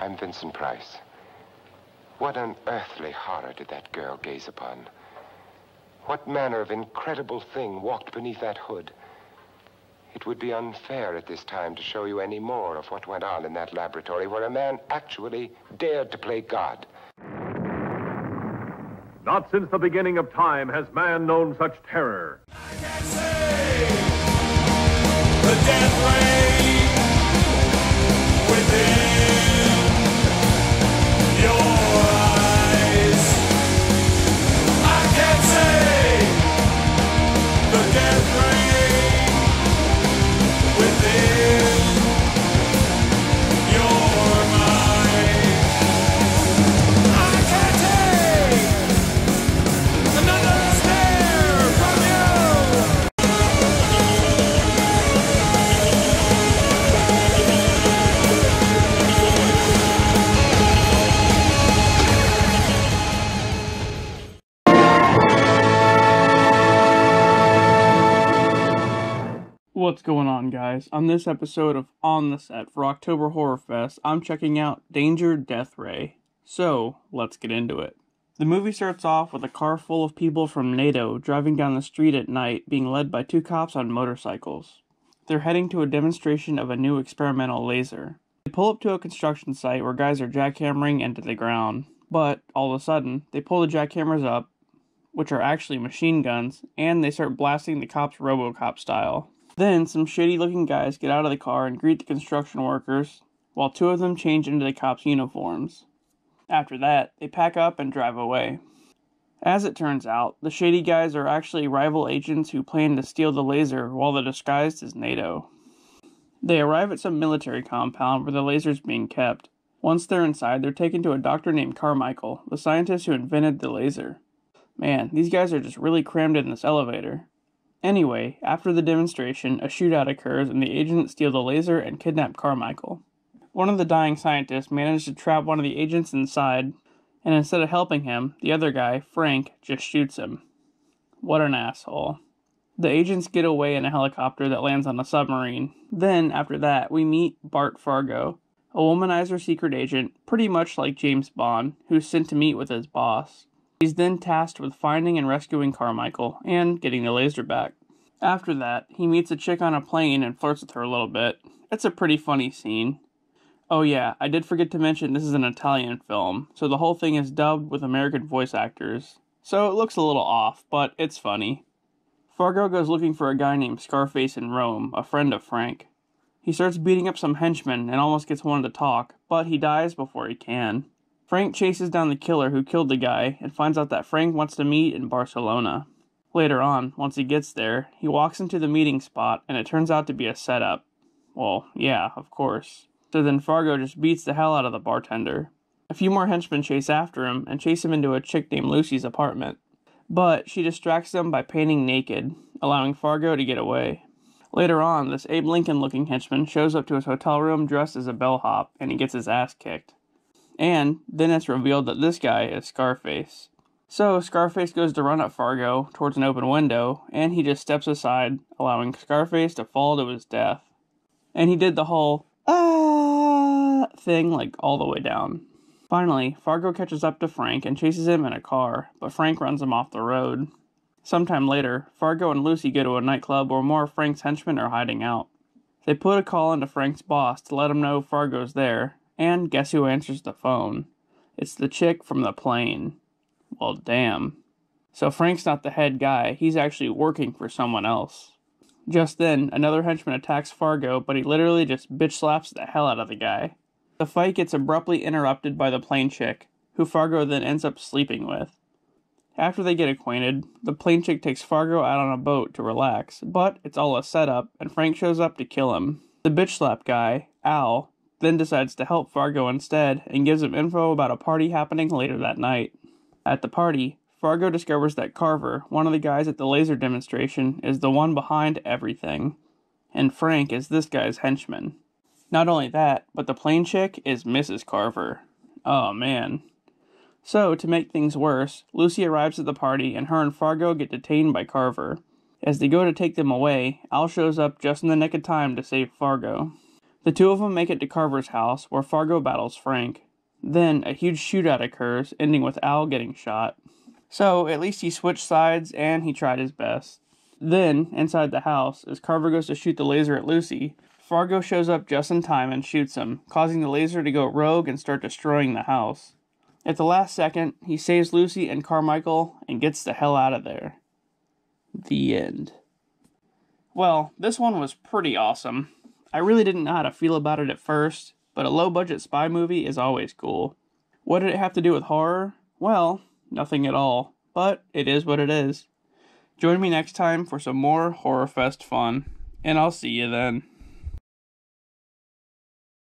I'm Vincent Price. What unearthly horror did that girl gaze upon? What manner of incredible thing walked beneath that hood? It would be unfair at this time to show you any more of what went on in that laboratory where a man actually dared to play God. Not since the beginning of time has man known such terror. I can't say the death ray within your eyes. I can't say the death ray within your mind. I can't take another stare from you. What's going on, guys? On this episode of On the Set for October Horrorfest, I'm checking out Danger Death Ray. So, let's get into it. The movie starts off with a car full of people from NATO driving down the street at night, being led by two cops on motorcycles. They're heading to a demonstration of a new experimental laser. They pull up to a construction site where guys are jackhammering into the ground. But, all of a sudden, they pull the jackhammers up, which are actually machine guns, and they start blasting the cops RoboCop style. Then, some shady-looking guys get out of the car and greet the construction workers, while two of them change into the cops' uniforms. After that, they pack up and drive away. As it turns out, the shady guys are actually rival agents who plan to steal the laser while they're disguised as NATO. They arrive at some military compound where the laser's being kept. Once they're inside, they're taken to a doctor named Carmichael, the scientist who invented the laser. Man, these guys are just really crammed in this elevator. Anyway, after the demonstration, a shootout occurs and the agents steal the laser and kidnap Carmichael. One of the dying scientists manages to trap one of the agents inside, and instead of helping him, the other guy, Frank, just shoots him. What an asshole. The agents get away in a helicopter that lands on a submarine. Then, after that, we meet Bart Fargo, a womanizer secret agent, pretty much like James Bond, who's sent to meet with his boss. He's then tasked with finding and rescuing Carmichael, and getting the laser back. After that, he meets a chick on a plane and flirts with her a little bit. It's a pretty funny scene. Oh yeah, I did forget to mention this is an Italian film, so the whole thing is dubbed with American voice actors. So it looks a little off, but it's funny. Fargo goes looking for a guy named Scarface in Rome, a friend of Frank. He starts beating up some henchmen and almost gets one to talk, but he dies before he can. Frank chases down the killer who killed the guy and finds out that Frank wants to meet in Barcelona. Later on, once he gets there, he walks into the meeting spot and it turns out to be a setup. Well, yeah, of course. So then Fargo just beats the hell out of the bartender. A few more henchmen chase after him and chase him into a chick named Lucy's apartment. But she distracts them by painting naked, allowing Fargo to get away. Later on, this Abe Lincoln-looking henchman shows up to his hotel room dressed as a bellhop and he gets his ass kicked. And then it's revealed that this guy is Scarface. So Scarface goes to run at Fargo towards an open window, and he just steps aside, allowing Scarface to fall to his death. And he did the whole, thing, like, all the way down. Finally, Fargo catches up to Frank and chases him in a car, but Frank runs him off the road. Sometime later, Fargo and Lucy go to a nightclub where more of Frank's henchmen are hiding out. They put a call into Frank's boss to let him know Fargo's there, and guess who answers the phone? It's the chick from the plane. Well, damn. So Frank's not the head guy, he's actually working for someone else. Just then, another henchman attacks Fargo, but he literally just bitch slaps the hell out of the guy. The fight gets abruptly interrupted by the plane chick, who Fargo then ends up sleeping with. After they get acquainted, the plane chick takes Fargo out on a boat to relax, but it's all a setup, and Frank shows up to kill him. The bitch slap guy, Al, then decides to help Fargo instead, and gives him info about a party happening later that night. At the party, Fargo discovers that Carver, one of the guys at the laser demonstration, is the one behind everything. And Frank is this guy's henchman. Not only that, but the plane chick is Mrs. Carver. Oh man. So, to make things worse, Lucy arrives at the party and her and Fargo get detained by Carver. As they go to take them away, Al shows up just in the nick of time to save Fargo. The two of them make it to Carver's house, where Fargo battles Frank. Then, a huge shootout occurs, ending with Al getting shot. So, at least he switched sides, and he tried his best. Then, inside the house, as Carver goes to shoot the laser at Lucy, Fargo shows up just in time and shoots him, causing the laser to go rogue and start destroying the house. At the last second, he saves Lucy and Carmichael and gets the hell out of there. The end. Well, this one was pretty awesome. I really didn't know how to feel about it at first, but a low-budget spy movie is always cool. What did it have to do with horror? Well, nothing at all, but it is what it is. Join me next time for some more Horrorfest fun, and I'll see you then.